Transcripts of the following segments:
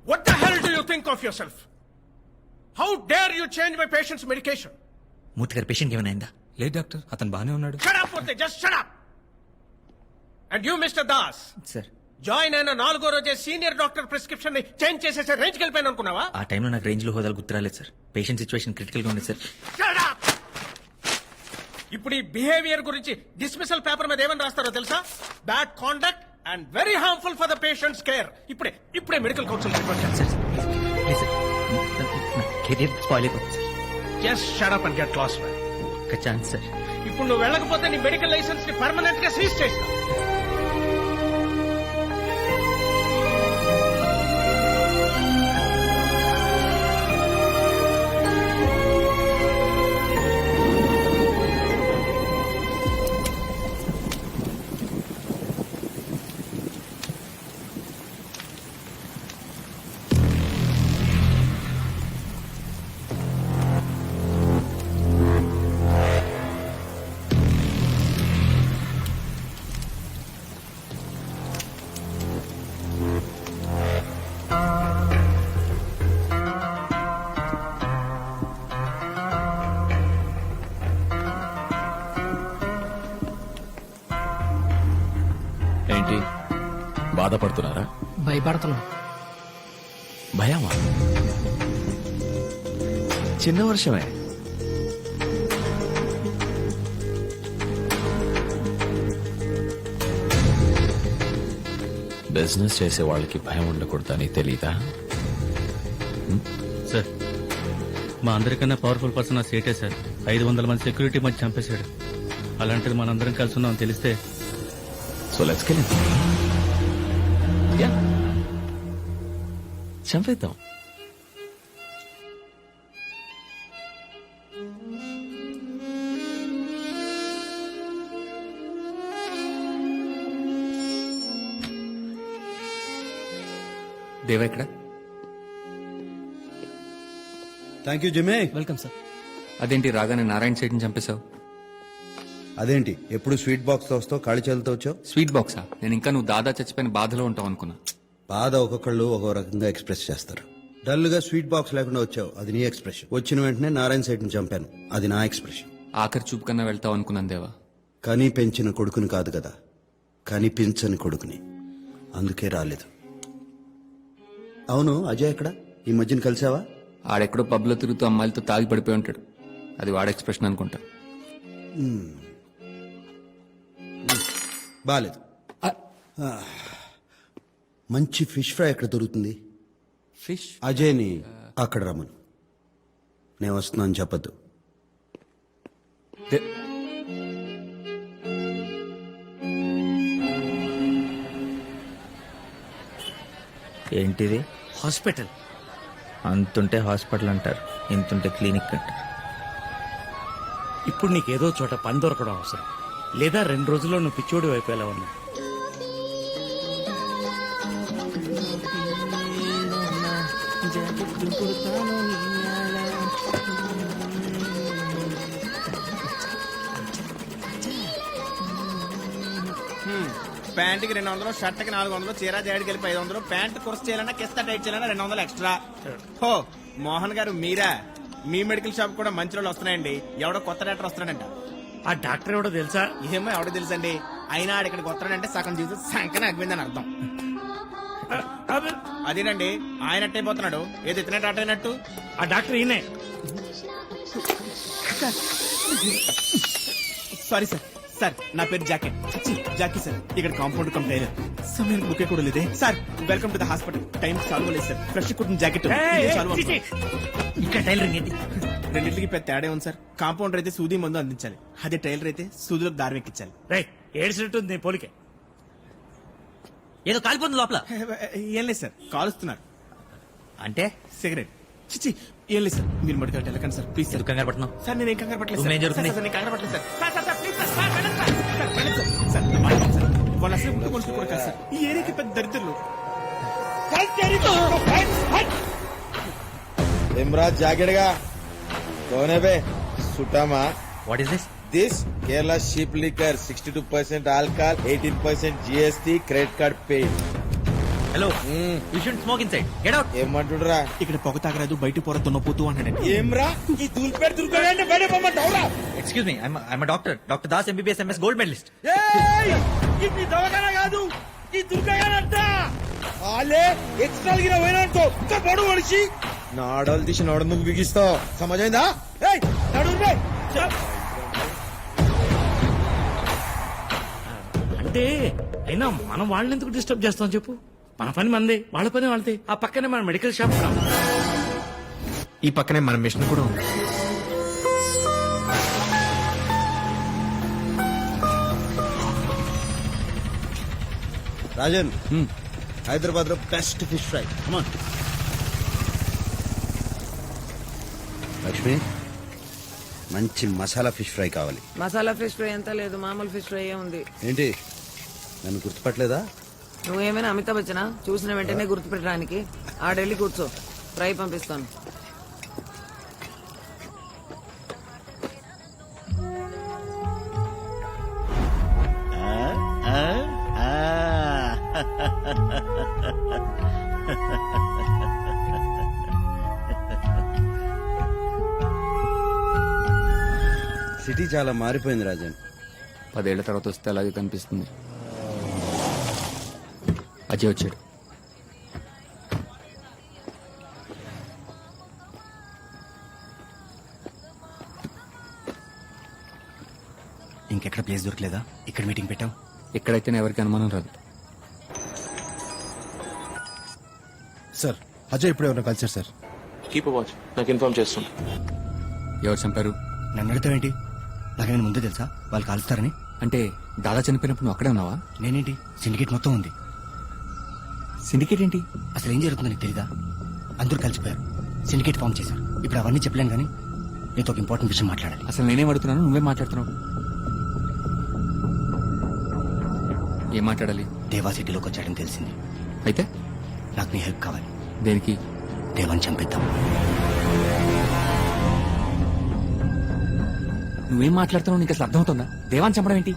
What the hell do you think of yourself? How dare you change my patient's medication? మూర్తి గారి patient ఏమైనా అయిందా? లేదు doctor, అతను బానే ఉన్నాడు. Shut up, Murthy, just shut up. And you, Mr. Das, sir join అయిన 4వ రోజే సీనియర్ డాక్టర్ ప్రిస్క్రిప్షన్ ని చేంజ్ చేసేసే రేంజ్కి వెళ్ళిపోయాను అనుకున్నావా? ఆ టైంలో నాకు రేంజ్ లో హోదాలు గుర్తురాలేదు సార్. పేషెంట్ సిచ్యువేషన్ క్రిటికల్ గా ఉంది సార్. Shut up. ఇప్పుడు ఈ బిహేవియర్ గురించి డిస్మిసల్ పేపర్ మీద ఏమని రాస్తారో తెలుసా? Bad conduct and very harmful for the patients care. ఇప్పుడే మెడికల్ కౌన్సిల్ రిపోర్ట్ చేయండి. సార్ ప్లీజ్ సార్, నా కెరీర్ స్పాయిల్ అయిపోతుంది sir. Just shut up and get lost man. ఒక ఛాన్స్ సార్. ఇప్పుడు నువ్వు వెళ్ళకపోతే నీ మెడికల్ లైసెన్స్ ని పర్మనెంట్ గా సీజ్ చేస్తా. ఏంటి బాధపడుతున్నారా? భయపడుతున్నాం. భయమా? చిన్న వర్షమే. బిజినెస్ చేసే వాళ్ళకి భయం ఉండకూడదని తెలీదా? సార్ మా అందరికన్నా పవర్ఫుల్ పర్సన్ ఆ సేటే సార్. 500 మంది సెక్యూరిటీ మధ్య చంపేశాడు. అలాంటిది మనందరం కలిసి ఉన్నాం తెలిస్తే. So let's kill him. Yeah, చంపేద్దాం. దేవా ఇక్కడ. Thank you Jimmy. Welcome sir. అదేంటి రాగానే నారాయణ సైడ్ని చంపేశావు? అదేంటి ఎప్పుడు స్వీట్ బాక్స్ తో వస్తావు, ఖాళీ చేతులతో వచ్చావు? స్వీట్ బాక్సా? నేను ఇంకా నువ్వు దాదా చచ్చిపోయిన బాధలో ఉంటావు అనుకున్నా. బాధ ఒక్కొక్కళ్ళు ఒక్కో రకంగా ఎక్స్ప్రెస్ చేస్తారు. డల్ గా స్వీట్ బాక్స్ లేకుండా వచ్చావు, అది నీ ఎక్స్ప్రెషన్. వచ్చిన వెంటనే నారాయణ సైడ్ ని చంపాను, అది నా ఎక్స్ప్రెషన్. ఆఖరి చూపు కన్నా వెళ్తావు అనుకున్నాను దేవా. కానీ పెంచిన కొడుకుని కాదు కదా, కానీ పెంచని కొడుకుని, అందుకే రాలేదు. అవును, అజయ్ ఎక్కడ? ఈ మధ్యన కలిసావా? ఆడెక్కడో పబ్లో తిరుగుతూ అమ్మాయిలతో తాగి పడిపోయి ఉంటాడు. అది వాడ ఎక్స్ప్రెషన్ అనుకుంటా. బాలేదు. మంచి ఫిష్ ఫ్రై ఎక్కడ దొరుకుతుంది? ఫిష్? అజయ్ని అక్కడ రమ్మను. నేను వస్తున్నాను చెప్పద్దు. ఏంటిది? హాస్పిటల్. అంతుంటే హాస్పిటల్ అంటారు, ఇంతుంటే క్లినిక్ అంటారు. ఇప్పుడు నీకేదో చోట పని దొరకడం అవసరం, లేదా 2 రోజుల్లో నువ్వు పిచ్చోడి వైపు ఎలా ఉన్నా. ప్యాంట్కి 200, షర్ట్కి 400, చీర జాడికి వెళ్ళి 500, ప్యాంట్ కుర్స్ చేయాలన్నా కిస్తా టైట్ చేయాలన్నా 200 ఎక్స్ట్రా. హో మోహన్ గారు మీరా? మీ మెడికల్ షాప్ కూడా మంచి రోజులు వస్తున్నాయండి. ఎవడో కొత్త డాక్టర్ వస్తున్నాడంట. ఆ డాక్టర్ ఎవడో తెలుసా? ఏమో ఎవడో తెలుసండి. అయినా ఆడ ఇక్కడికి వస్తున్నాడంటే సగం జీవితం సంకన అగ్గిందని అర్థం. అదేనండి, ఆయన అట్టయిపోతున్నాడు. ఏది ఇతనే అట్ అయినట్టు. ఆ డాక్టర్ ఈయనే. Sorry sir. సార్ నా పేరు జాకెట్. Jackie sir. ఇక్కడ కాంపౌండ్ కమ్ టైలర్. సమయానికి బుకే కూడా లేదే sir. Welcome to the hospital. Time సాల్వ్ లేదు సార్. ఫ్రెష్ కుట్టిన జాకెట్ ఇక్కడ టైలరింగ్ ఏంటి? రెండింటికి పెద్ద తేడా ఉంది సార్. కాంపౌండర్ అయితే సూది మందు అందించాలి, అదే టైలర్ అయితే సూదిలోకి దారం ఎక్కించాలి. రైట్, ఏడ్చినట్టుంది నీ పోలికే. ఏదో కాలిపోతుంది లోపల. ఏం లేదు సార్, కాలుస్తున్నారు. అంటే సిగరెట్. చిచి ఏం లేదు సార్. మీరు మడికి వెళ్ళకండి సార్ ప్లీజ్ సార్. కంగారు పడుతున్నావు? సార్ నేను ఏం కంగారు పట్టలేదు ఏం సార్. జరుగుతుంది? సార్, నేను కంగారు పట్టలేదు sir. Sir sir sir please sir. Sir వెళ్ళండి సార్. సార్ వెళ్ళండి సార్. సార్ నా మాట వినండి సార్. వాళ్ళు అసలు ముందు మనుషులు కూడా కాదు సార్. ఈ ఏరియాకి పెద్ద దరిద్రులు. इमराज जागेड़गा कौन है बे? सुटामा. What is this? This Kerala sheep liquor, 62% alcohol, 18% GST, credit card paid. Hello you should smoke inside get out. ఏమంటుడురా ఇక్కడ పొగ తాగరాదు బయట పొర దున్నపోతూ అన్నాడండి. ఏమ్రా ఈ తూల్పేట దుర్గంటే బయట పొమ్మంటావురా? Excuse me I'm doctor Das MBBS MS gold medalist. ఏయ్! ఇది దవాఖాన కాదు, ఈ దుర్గంట. ఆలే ఎక్స్ట్రా గిన పోయినానుకో ఇంకా పడు మనిషి నాడలు తీసి నడుముకు బిగిస్తావు. సమజైందా? ఏయ్ నడు రే. అంటే అయినా మనం వాళ్ళని ఎందుకు డిస్టర్బ్ చేస్తాం చెప్పు? మన పని మందే, వాళ్ళ పని వాళ్ళదే. ఆ పక్కనే మన మెడికల్ షాప్ కూడా ఉంది. ఈ పక్కనే మన మిషన్ కూడా ఉంది. రాజన్ హైదరాబాద్ లో బెస్ట్ ఫిష్ ఫ్రై. లక్ష్మి మంచి మసాలా ఫిష్ ఫ్రై కావాలి. మసాలా ఫిష్ ఫ్రై ఎంత లేదు, మామూలు ఫిష్ ఫ్రై ఉంది. ఏంటి నన్ను గుర్తుపట్టలేదా? నువ్వేమైనా అమితాబ్ బచ్చనా? చూసిన వెంటనే గుర్తుపెట్టడానికి. ఆడెళ్ళి కూర్చో, ఫ్రై పంపిస్తాను. సిటీ చాలా మారిపోయింది రాజన్. 10 ఏళ్ల తర్వాత వస్తే అలాగే కనిపిస్తుంది. అజయ్ వచ్చాడు. ఇంకెక్కడ ప్లేస్ దొరకలేదా? ఇక్కడ మీటింగ్ పెట్టాం. ఎక్కడైతేనే ఎవరికి అనుమానం రాదు. సార్ అజయ్ ఇప్పుడు ఎవరైనా కలిసారు సార్? కీప్ వాచ్, నాకు ఇన్ఫార్మ్ చేస్తున్నా. ఎవరు చంపారు? నన్ను అడుగుతావేంటి? నాకేమైనా ముందే తెలుసా వాళ్ళు కాలుస్తారని? అంటే దాదా చనిపోయినప్పుడు నువ్వు అక్కడే ఉన్నావా? నేనేంటి, సిండికేట్ మొత్తం ఉంది. సిండికేట్ ఏంటి? అసలు ఏం జరుగుతుందో నీకు తెలీదా? అందరూ కలిసిపోయారు, సిండికేట్ ఫామ్ చేశారు. ఇప్పుడు అవన్నీ చెప్పలేను కానీ నీతో ఒక ఇంపార్టెంట్ విషయం మాట్లాడాలి. అసలు నేనేం అడుగుతున్నాను, నువ్వే మాట్లాడుతున్నావు. ఏం మాట్లాడాలి? దేవా సిటీలోకి వచ్చాడని తెలిసింది. అయితే నాకు నీ హెల్ప్ కావాలి. దేనికి? దేవాన్ని చంపేద్దాం. నువ్వేం మాట్లాడుతున్నావు? నీకు అసలు అర్థమవుతుందా? దేవాన్ని చంపడం ఏంటి?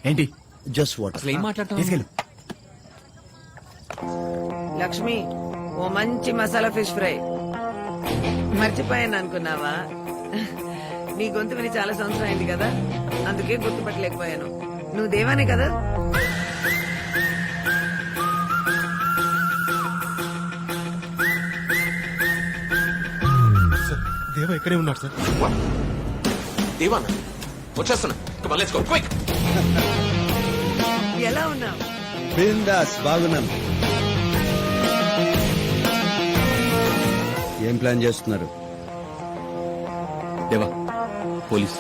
ఏంటి జస్ట్ వాటర్. అసలు ఏం మాట్లాడుతున్నావు? తీసుకెళ్ళు. లక్ష్మి, ఓ మంచి మసాలా ఫిష్ ఫ్రై. మర్చిపోయాను అనుకున్నావా? నీ గొంతు విని చాలా సంవత్సరం అయింది కదా, అందుకే గుర్తుపట్టలేకపోయాను. నువ్వు దేవానే కదా? దేవా ఇక్కడే ఉన్నాడు సార్. దేవానా వచ్చేస్తున్నా. Come on, let's go, quick. ఎలా ఉన్నావు? బిందాస్, బాగున్నాను. ఏం ప్లాన్ చేస్తున్నారు? దేవా police.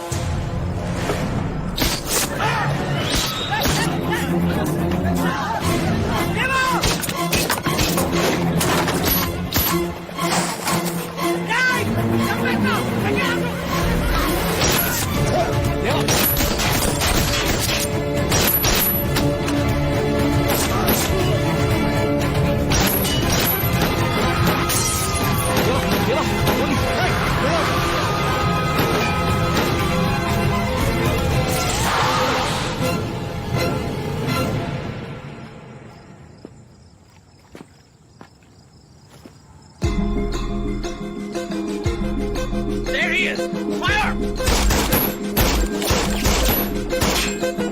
There he is! Fire!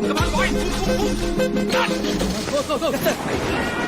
Come on, boys! Move, move, move! Gun! Go, go, go!